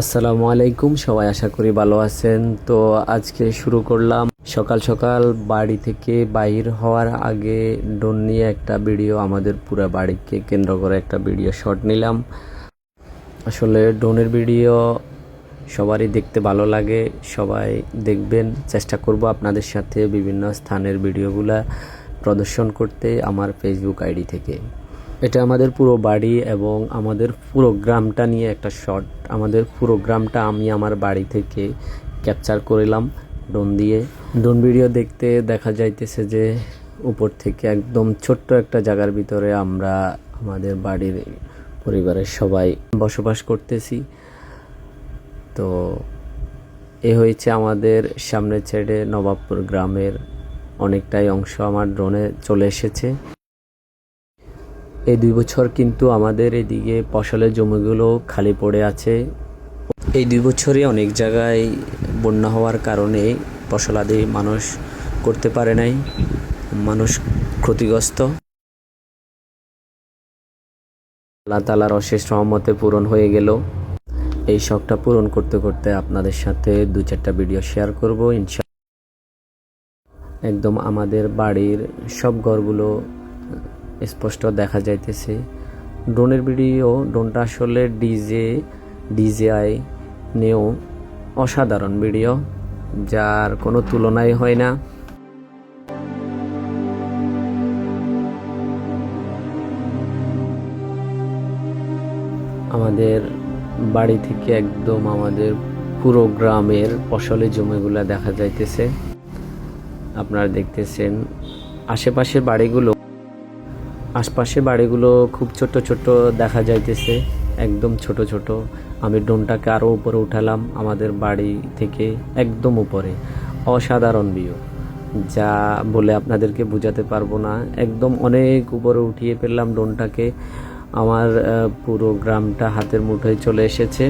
আসসালামু আলাইকুম, সবাই আশা করি ভালো আছেন। তো আজকে শুরু করলাম সকাল সকাল বাড়ি থেকে বাইর হওয়ার আগে ড্রোন নিয়ে একটা ভিডিও, আমাদের পুরো বাড়িকে কেন্দ্র করে একটা ভিডিও শট নিলাম। আসলে ড্রোনের ভিডিও সবারই দেখতে ভালো লাগে, সবাই দেখবেন। চেষ্টা করব আপনাদের সাথে বিভিন্ন স্থানের ভিডিওগুলা প্রদর্শন করতে আমার ফেসবুক আইডি থেকে। এটা আমাদের পুরো বাড়ি এবং আমাদের পুরো গ্রামটা নিয়ে একটা শট। আমাদের পুরো গ্রামটা আমি আমার বাড়ি থেকে ক্যাপচার করলাম ড্রোন দিয়ে। ড্রোন ভিডিও দেখতে দেখা যাইতেছে যে উপর থেকে একদম ছোট্ট একটা জায়গার ভিতরে আমরা আমাদের বাড়ির পরিবারের সবাই বসবাস করতেছি। তো এ হয়েছে আমাদের সামনে ছেড়ে নবাবপুর গ্রামের অনেকটাই অংশ আমার ড্রোনে চলে এসেছে। এই 2 বছর কিন্তু আমাদের এদিকে ফসলের জমিগুলো খালি পড়ে আছে। এই 2 বছরই অনেক জায়গায় বন্যা হওয়ার কারণে ফসলাদি মানুষ করতে পারে নাই, মানুষ ক্ষতিগ্রস্ত। আল্লাহ তাআলার অশেষ রহমতে পূরণ হয়ে গেল। এই শখটা পূরণ করতে করতে আপনাদের সাথে 2-4টা ভিডিও শেয়ার করব ইনশাআল্লাহ। একদম আমাদের বাড়ির সব ঘরগুলো স্পষ্ট দেখা যাইতেছে। ড্রোনের ভিডিও, ড্রোনটা আসলে ডিজিআই নেও অসাধারণ ভিডিও, যার কোনো তুলনাই হয় না। আমাদের বাড়ি থেকে একদম আমাদের পুরো গ্রামের ফসলের জমিগুলা দেখা যাইতেছে। আপনারা দেখতেছেন আশপাশের বাড়িগুলো খুব ছোট ছোট দেখা যাইতেছে, একদম ছোট ছোট। আমি ড্রোনটাকে আরও উপরে উঠালাম, আমাদের বাড়ি থেকে একদম উপরে। অসাধারণ ভিউ, যা বলে আপনাদেরকে বোঝাতে পারবো না। একদম অনেক উপরে উঠিয়ে ফেললাম ড্রোনটাকে। আমার পুরো গ্রামটা হাতের মুঠোয় চলে এসেছে।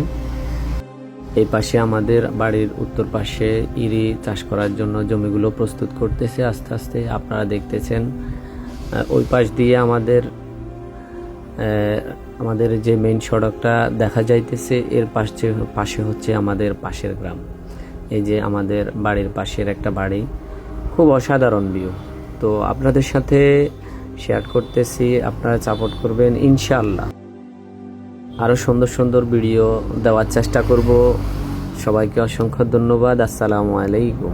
এই পাশে আমাদের বাড়ির উত্তর পাশে ইরি চাষ করার জন্য জমিগুলো প্রস্তুত করতেছে আস্তে আস্তে, আপনারা দেখতেছেন। ওই পাশ দিয়ে আমাদের যে মেইন সড়কটা দেখা যাইতেছে, এর পাশে হচ্ছে আমাদের পাশের গ্রাম। এই যে আমাদের বাড়ির পাশের একটা বাড়ি, খুব অসাধারণ ভিউ। তো আপনাদের সাথে শেয়ার করতেছি, আপনারা সাপোর্ট করবেন ইনশাআল্লাহ। আরও সুন্দর সুন্দর ভিডিও দেওয়ার চেষ্টা করব। সবাইকে অসংখ্য ধন্যবাদ। আসসালামু আলাইকুম।